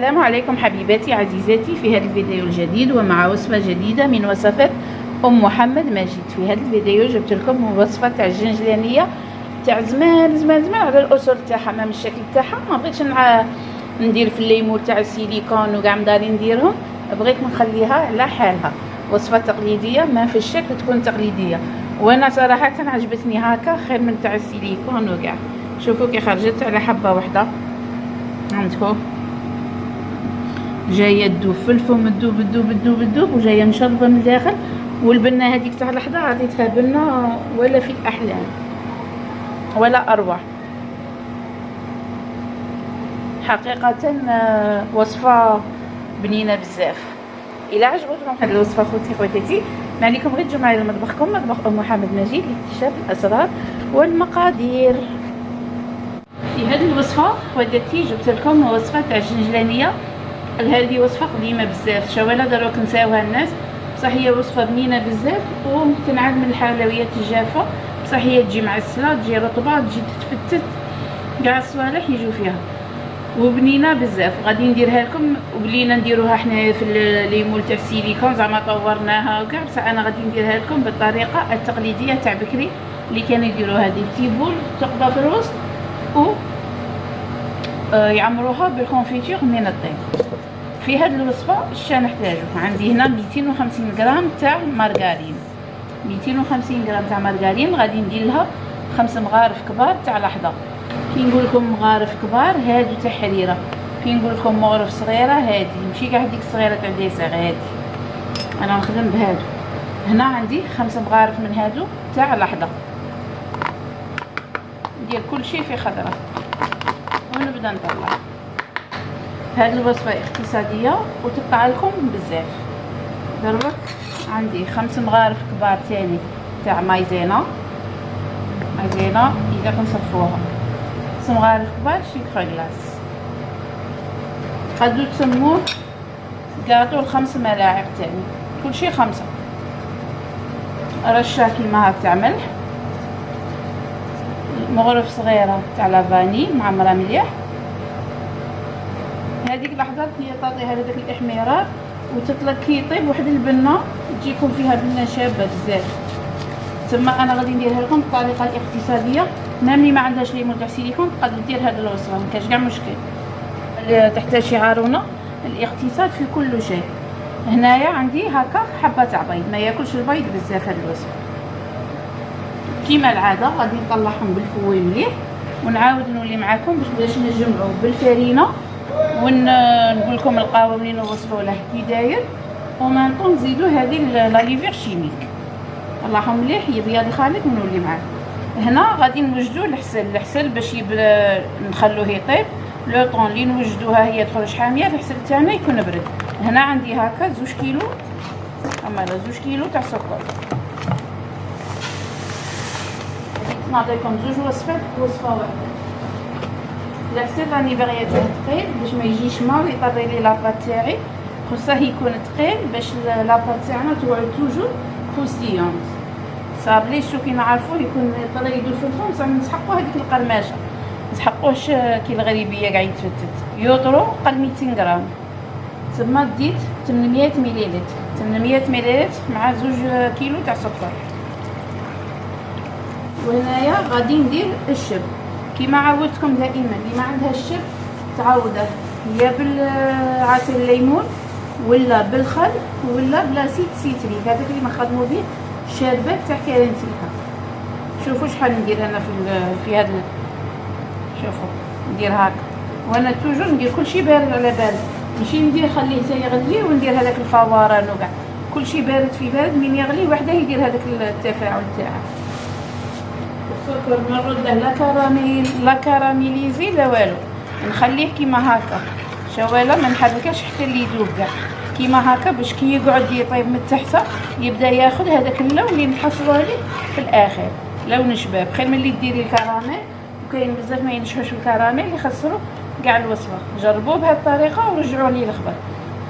السلام عليكم حبيباتي عزيزاتي في هذا الفيديو الجديد ومع وصفة جديدة من وصفات محمد مجيد. في هذا الفيديو جبت لكم وصفة تاع الجنجلانية تاع زمان على الاصول تاعها، ما من الشكل تاعها. ما بغيتش ندير في الليمون تاع السيليكون وكاع مداري نديرهم، بغيت نخليها على حالها، وصفة تقليدية ما في الشك تكون تقليدية. وانا صراحة عجبتني هكا خير من تاع السيليكون وكاع. شوفوا كي خرجت على حبة واحدة عندكم، جايه تدوب في الفم، تدوب وجايه مشربه من الداخل. والبنه هذيك تاع اللحظه عطيتها بنه ولا في الاحلام ولا اروع. حقيقه وصفه بنينه بزاف. الى عجبتكم هذه الوصفه خوتاتي ما عليكم غير تجوا معايا لمطبخكم، مطبخ محمد مجيد، لاكتشاف الاسرار والمقادير. في هذه الوصفه خواتاتي جبت لكم وصفه تاع الجنجلانيه. هذه وصفه قديمه بزاف، شوالا دروك نساوها الناس، بصح هي وصفه بنينه بزاف وتنعاد من الحلويات الجافه. بصح هي تجي معسله، تجي رطبه، تجي تتفتت، كاع الصوالح يجوا فيها وبنينه بزاف. غادي نديرها لكم وبلينا نديروها حنا في الليمون تاع السيليكون، زعما طورناها وكاع، بصح انا غادي نديرها لكم بالطريقه التقليديه تاع بكري اللي كانوا يديروها. هذه تيبول تقضى في الوسط و يعمروها بالكونفيتور من الطيب. في هذه الوصفه اش نحتاجو؟ عندي هنا 250 غرام تاع مارغرين، 250 غرام تاع مارغرين. غادي ندير لها 5 مغارف كبار تاع لحظه. كي نقول لكم مغارف كبار هادو تاع حريره، كي نقول لكم مغرف صغيره هادي ماشي كاع هذيك الصغيره تاع ديسير، هادي انا نخدم بهادو. هنا عندي 5 مغارف من هادو تاع لحظه. ندير كل شيء في خضره ونبدا نطلع. هذه الوصفه اقتصاديه وتقطع لكم بزاف. دروك عندي 5 مغارف كبار تاني تاع مايزينا اذا كنصفوها 5 مغارف كبار سكر غلاس. قدو تسموه كاطو 5 ملاعق تاني، كل شيء 5. رشه كيما هاك تاع ملح، مغرف صغيره تاع لافاني معمره مليح. هذيك اللحظات هي تعطيها هذاك الاحمرار وتطلق كي يطيب واحد البنه تجيكم فيها بنه شابه بزاف. ثم انا غادي نديرها لكم بالطريقه الاقتصاديه. ملي ما عندهاش ليمون تاع سيليكون تقدر دير هذه الوصفه، ما كاش كاع مشكل. تحت شعارنا الاقتصاد في كل شيء. هنايا عندي هكا حبه تاع بيض، ما ياكلش البيض بزاف هذه الوصفه. كيما العاده غادي نطلعهم بالفوي مليح ونعاود نولي معاكم باش نجمعوا بالفرينه ونقول لكم القهوه منين نوصفوا له كي داير. وما نزيدوا هذه لاليفير شيميك. طلعهم مليح يبيض الخليط ونولي معاكم. هنا غادي نوجدوا الحسل باش نخلوه يطيب. لو طون اللي نوجدوها هي تخرج حاميه، الحسل تاعنا يكون برد. هنا عندي هكا 2 كيلو، اما 2 كيلو تاع سكر. نعطيكم 2 وصفات وصفه واحده. العسل راني باغيه ثقيل باش ما يجيش مار يطري لي لاباط تاعي، خصها يكون ثقيل باش لاباط تاعنا تعود توجور كروستيونت. صابلي شو كي نعرفوه يكون طري يدور في الفم، بصح نسحقوه هذيك القرماشه، نسحقوهش كي الغريبيه قاعد يتفتت. يوطرو قل 200 غرام. ثم ديت 800 مليلتر، 800 مليلتر مع 2 كيلو تاع سكر. وهنايا غادي ندير الشب كيما عودتكم دائما. اللي ما عندها الشب تعوضه يا بالعصير الليمون ولا بالخل ولا بلا سيتريك، هذاك اللي نخدموا به الشاربات تاع كارنتيكا. شوفوا شحال ندير انا في هذا. شوفوا ندير هكا، وانا توجور ندير كلشي بارد على بارد، ماشي ندير خليه حتى يغلي وندير هذاك الفواران وكاع. كلشي بارد في بارد، من يغلي وحده يدير هذاك التفاعل تاعه. السكر ما نرده لا كراميليزي لا والو، نخليه كيما هكا شواله، ما نحركش حتى اللي يذوب كاع كيما هكا، باش كي يقعد يطيب من تحت يبدا ياخذ هذاك اللون اللي نحصلوا عليه في الاخر، لون شباب. خير من اللي ديري الكراميل، وكاين بزاف ما ينجحوش الكراميل يخسروا كاع الوصفه. جربوه بهذه الطريقه ورجعوا لي الخبر.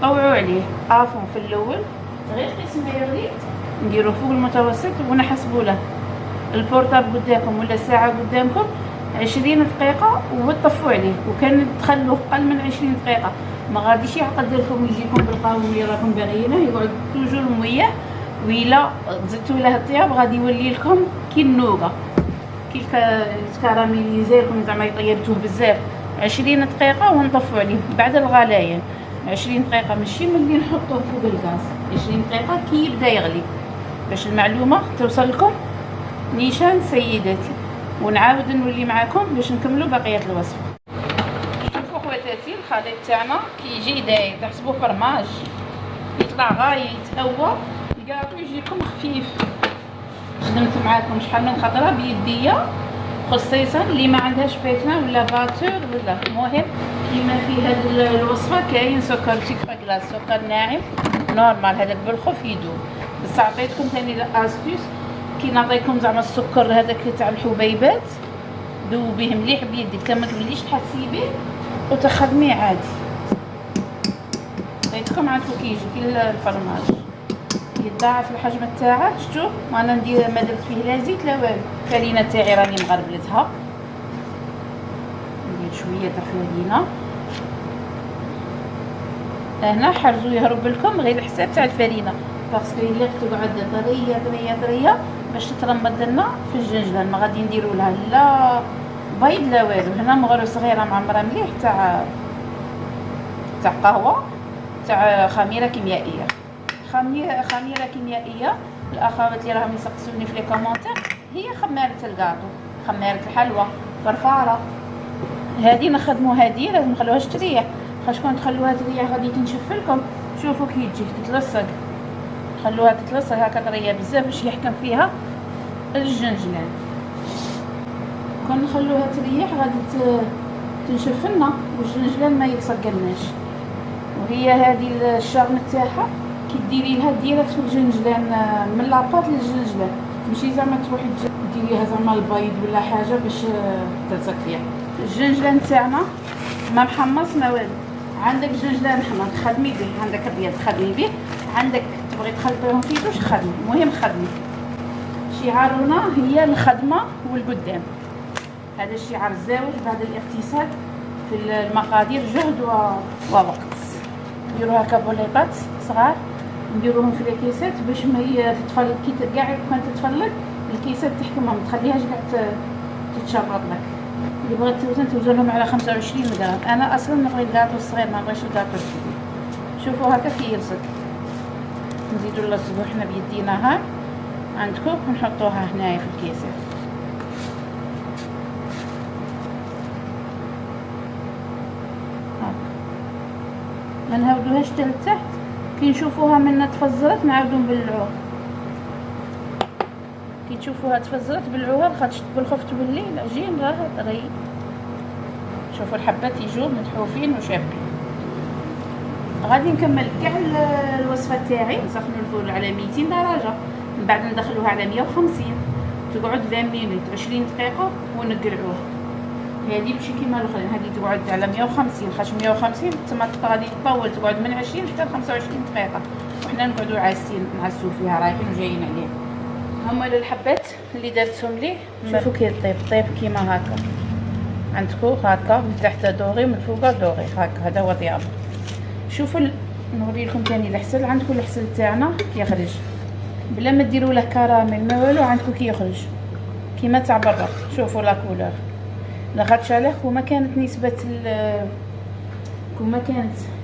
طوعوا عليه افون في الاول غير قسم ما يغلي، نديرو فوق المتوسط ونحسبوا له البورطاب قدامكم ولا الساعه قدامكم 20 دقيقه وتطفوا عليه. وكان تخلوه اقل من 20 دقيقه ما غاديش يعقد لكم يجيكم بالقوام اللي راكم باغيينه، يقعد توجور مويه، وإلا زدتوا له الطياب غادي يولي لكم كي النوغه، كي الكراميليزي لكم زعما طيبتوه بزاف. 20 دقيقه ونطفوا عليه بعد الغليان. 20 دقيقه ماشي ملي نحطوه فوق الغاز، 20 دقيقه كي يبدا يغلي، باش المعلومه توصل لكم نيشان سيداتي. ونعاود نولي معاكم باش نكملوا بقيه الوصفه. شوفوا خواتاتي الخليط تاعنا كي يجي داير تحسبوا فرماج، يطلع غاية يتهوى، الكاطو يجيكم خفيف. خدمت معاكم شحال من خطره بيديا، خصيصا اللي ما عندهاش بيتنا ولا باتور ولا المهم كيما في هاد الوصفه كاين سكر سكر كلاص، سكر ناعم نورمال هذاك بالخوف يدوب. بس عطيتكم ثاني لاستيس كي نعطيكم زعما السكر هذاك تاع الحبيبات، ذوبيه مليح بيدك ما توليش تحسي به وتخدميه عادي. عطيتكم عندكم كيجي كي الفرماج يتضاعف الحجم تاعه. شفتوا وانا ندير ما درت فيه لا زيت لا والو. الفرينه تاعي راني مغربلتها، ندير شويه تاع فرينه هنا. حرزوا يهرب لكم غير الحساب تاع الفرينه، باسكو الا تقعد طريه طريه طريه باش تترمد لنا في الجنجلان. ما غادي نديروا لها لا بيض لا والو. هنا مغرو صغيره معمره مليح تاع قهوه تاع خميره كيميائيه. خميره كيميائيه الاخوات اللي راهم يسقسوني في لي كومونتير هي خماره الكاطو، خماره الحلوى، فرفاره. هذه نخدموا هذه لازم نخلوهاش تريح، خاصكم تخلوها تريح غادي تنشف لكم. شوفوا كي تجي تتلصق، خلوها تتلصق هكا طريه بزاف باش يحكم فيها الجنجلان. كون نخلوها تريح غادي تنشف لنا والجنجلان ما يلصقلناش. وهي هذه الشغل تاعها كي ديري لها ديريكت في الجنجلان من لاباط للجنجلان، ماشي زعما تروحي ديريها زعما البيض ولا حاجه باش تلصق فيها. الجنجلان تاعنا ما محمص ما والو. عندك جنجلان حمر تخدمي به، عندك ابيض تخدمي به، عندك تبغي تخلطيهم في زوج خدمي. المهم خدمي. شعارنا هي الخدمه والقدام. هذا الشعار الزاوج بعد الاغتسال في المقادير جهد ووقت. نديرو هكا بوليطات صغار نديروهم في الكيسات باش ما تتفلق كي كاع كون تتفلق الكيسات تحكمها ما تخليهاش كاع تتشرط لك. اللي بغات توزن لهم على 25 غرام. انا اصلا نبغي الكاطو الصغير ما نبغيش الكاطو الكبير. شوفوا هكا كي يلصق. نزيدو نلصقو حنا بيدينا ها عندكم ونحطوها هنايا في الكيسات. ما نهودوهاش حتى لتحت. كي نشوفوها منا تفزرت نعاودو نبلعوها. كي تشوفوها تفزرت بلعوها خاطش بالخوف تولي العجين راه طري. شوفوا الحبات يجوا متحوفين وشابين. غادي نكمل كاع الوصفه تاعي. نسخنوا الفرن على 200 درجه، من بعد ندخلوها على 150 تقعد 20 مينوت 20 دقيقه ونقلعوها. هذه ماشي كيما الاخرين، هذه تقعد على 150 خاطش 150 تما غادي تطول تقعد من 20 حتى 25 دقيقه، وحنا نقعدوا عاسين نعسوا فيها رايحين وجايين عليه. هما الحبات اللي درتهم ليه شوفوا كي طيب كيما هكا عندكم هكا من تحت دوري من فوق دوري هكا. هذا هو طيابه. شوفوا نوري لكم ثاني الحسل. عندكم الحسل تاعنا كيخرج بلا ما ديروا له كراميل ما والو، عندكم كي يخرج كيما تاع برا. شوفوا لا كولور لاخاطش علاه كون ما كانت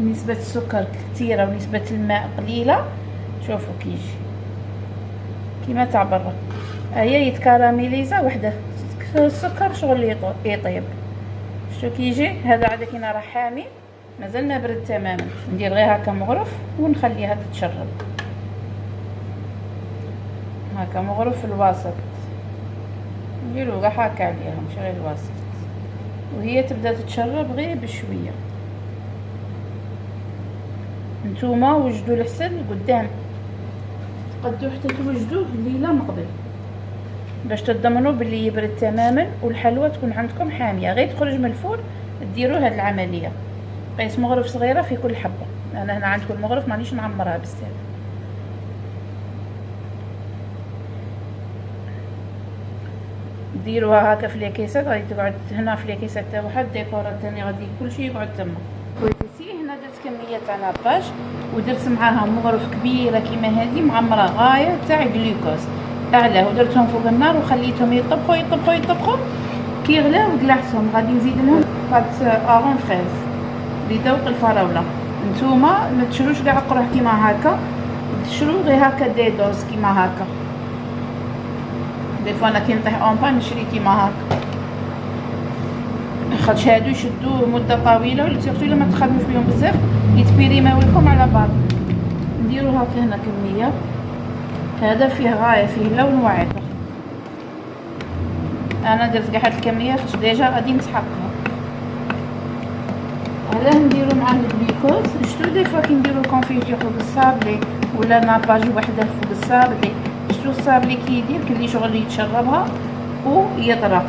نسبه السكر كثيره ونسبه الماء قليله. شوفوا كيجي كيما تاع برا. هي يتكراميليزا وحده السكر شغل يطيب. شتو كيجي هذا عاد كينا راه حامي مازال ما برد تماما. ندير غير هكا مغرف ونخليها تتشرب هكا مغرف في الوسط. نديرو غير هكا عليها ماشي غير الوسط، وهي تبدا تتشرب غير بشويه. نتوما وجدوا الحسل قدام، تقدروا حتى توجدوه الليله مقبل باش تضمنوا باللي يبرد تماما والحلوى تكون عندكم حاميه. غير تخرج من الفرن ديروا هذه العمليه. قيس مغرف صغيره في كل حبه. انا هنا عندكم المغرف مانيش نعمرها بزاف. ديروها هكا في الكيسات غادي تقعد هنا في الكيسات تاع واحد ديكورات ثاني غادي كلشي يقعد تما. كويتي هنا درت كميه تاع لاباج ودرت معاها مغرف كبيره كيما هذه معمره غايه تاع جلوكوز اعلاه، ودرتهم فوق النار وخليتهم يطبخوا يطبخوا يطبخوا. كي غلاو قلعتهم. غادي نزيد لهم بات اغون فريز بذوق الفراوله. نتوما ما تشروش كاع قروح كيما هكا، تشرو غير هكا دي دوز كيما هكا. دي فوا انا كي نطيح اون بان نشري كيما هكا، خاطش هادو يشدو مده طويله ولا سيرتو الا ما تخدموش بهم بزاف يتبيريماو لكم على بعض. نديرو هكا هنا كميه. هذا فيه غايه، فيه لون وعطر. انا درت كاع هاد الكميه خاطش ديجا غادي نسحقها. علاه نديرو معاه الجلوكوز. شتو دي فوا كي نديرو الكونفيتور فوق الصابلي ولا ناباج وحده فوق الصابلي، شتو الصابلي كي يدير كلي شغل يتشربها ويطرى.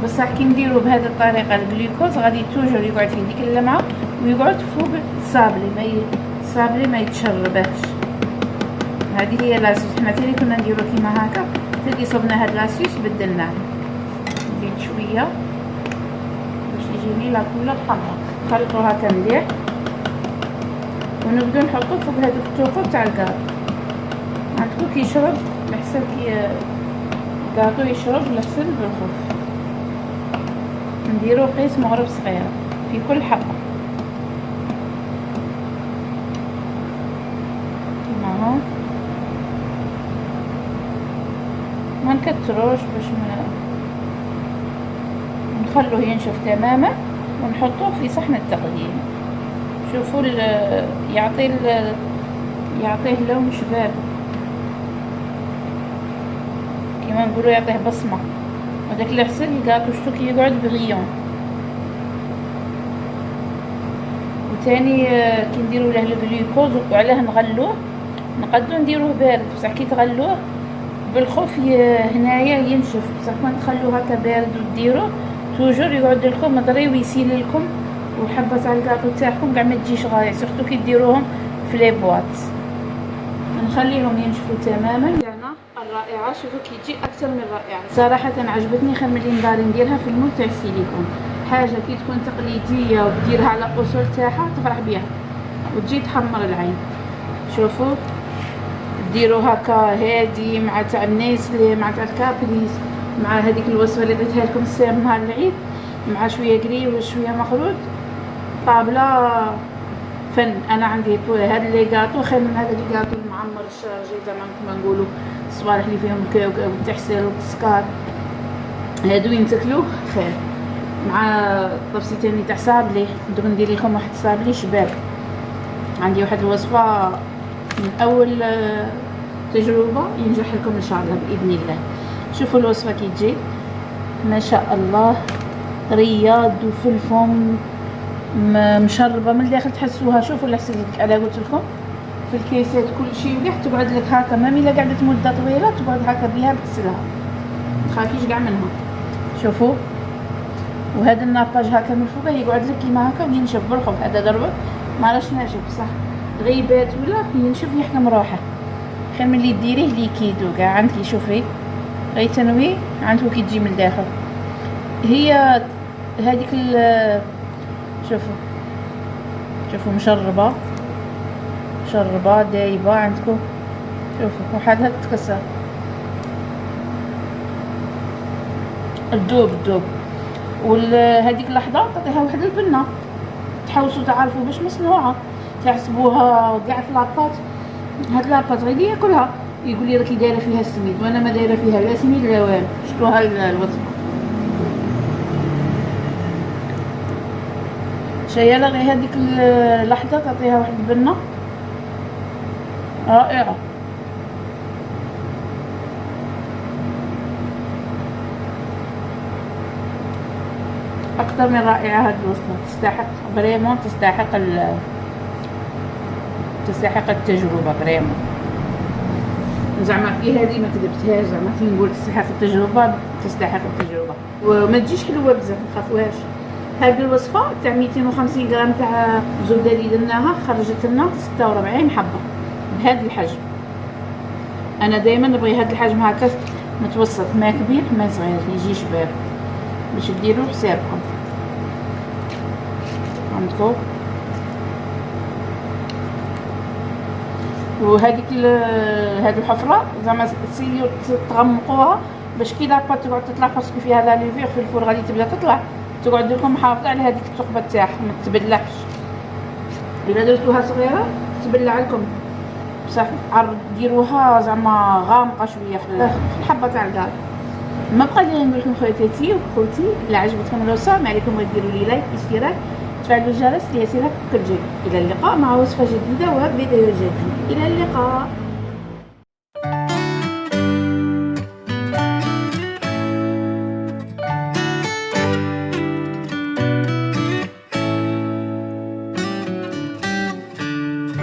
بصح كي نديرو بهذه الطريقه الجلوكوز غادي توجور يقعد في ديك اللمعه ويقعد فوق الصابلي، الصابلي ما يتشربش. هذه هي لاسوس. حنا تاني كنا نديرو كيما هكا، تلقي صبنا هاد لاسوس بدلناه. نزيد شويه باش يجيني لا كولور حمراء. نخلطو هكا مليح ونبدو نحطو فوق هذوك التوقو تاع الكاطو. عندكم كي يشرب لحسن كي الكاطو يشرب لحسن بالخف. نديرو قيس مغرف صغيره في كل حبه كيما هو. ما نكتروش باش نخلوه ينشف تماما ونحطوه في صحن التقديم. شوفوا يعطيه لون شباب كيما نقولوا، يعطيه بصمه. وداك العسل الكاطو شتو كي يقعد بغيون. وثاني كي نديروا له الجلوكوز وعلاه نغلوه، نقدو نديروه بارد بصح كي تغلوه بالخوف هنايا ينشف. بصح ما تخلوه هكا بارد وديروه توجور يقعد لكم مضري ويسيل لكم، وحبه تاع الكاطو تاعكم كاع ما تجيش غايه، سورتو كي ديروهم في لي بواط. نخليهم ينشفوا تماما. الرائعه شوفوا كي تجي اكثر من رائعه صراحه. عجبتني خير ملي نداري نديرها في المول تاع السيليكون. حاجه كي تكون تقليديه وديرها على الاصول تاعها تفرح بها وتجي تحمر العين. شوفوا ديروا هكا هادي مع تاع النيسلي مع تاع الكابريس مع هذيك الوصفه اللي درتها لكم السير نهار العيد مع شويه قري وشويه مخروط. طابله فن. انا عندي هاد لي كاطو خير من هذا الكاطو المعمر الشارجي زعما كما نقولوا الصوالح اللي فيهم كاوكاو والتحسير والتسكر. هادو ينتكلوا خير مع طبسي تاني تاع صابلي. ندير ندير لكم واحد صابلي شباب. عندي واحد الوصفه من اول تجربه ينجح لكم ان شاء الله باذن الله. شوفوا الوصفه كي تجي ما شاء الله طريه وفي الفم مشربه من الداخل تحسوها. شوفوا الحسن على قلت لكم في الكيسات كل شيء مليح. تقعد لك هكا مامي الا قعدت مده طويله تقعد هكا بها بتسلها ما تخافيش كاع منها. شوفوا وهذا الناباج هكا من فوق يقعد لك كيما هكا وينشف بالخف. هذا ضربه ما راش ناشف بصح غيبات ولا ينشف يحكم روحه. خير من اللي ديريه ليكيدو كاع عندك. شوفي غي تنوي عندك كي تجي من الداخل هي هذيك شوفوا مشربه دايبه عندكم. شوفوا وحدها تتكسر الدوب وهذيك اللحظه تعطيها واحد البنه تحوسوا تعرفوا باش مصنوعه. تحسبوها كاع في لاباط. هاد لاباط غير ياكلها يقول لي راكي دايره فيها السميد وانا ما دايره فيها لا سميد لا والو. شفتوها الوصفه شياله غير هذيك اللحظه تعطيها واحد البنه رائعه. اكثر من رائعه هاد الوصفه. تستحق فريمون تستحق التجربه فريمون. زعما في هذه ما كذبتهاش زعما كي نقول تستحق التجربه تستحق التجربه وما تجيش حلوه بزاف ما تخافوهاش. هذه الوصفه تاع 250 غرام تاع زبده اللي درناها خرجت لنا 46 حبه بهذا الحجم. انا دائما نبغي هذا الحجم هكا متوسط ما كبير ما صغير يجي شباب باش ديروا حسابكم. عندكم. وهذيك هاد الحفره زعما تسيو تغمقوها باش كي لاباط تقعد تطلع، باسكو فيها لا ليفير في الفور غادي تبدا تطلع، تقعد لكم محافظه على هذيك الثقبه تاعها ما تبلعش. الا درتوها صغيره تبلع لكم، بصح ديروها زعما غامقه شويه في الحبه تاع الكاع. ما بقى لي نقول لكم خواتاتي وخوتي، الا عجبتكم الوصفه ما عليكم غير ديروا لي لايك، اشتراك، تفعلوا الجرس ليصلك كل جديد. الى اللقاء مع وصفه جديده وفيديو جديد. الى اللقاء.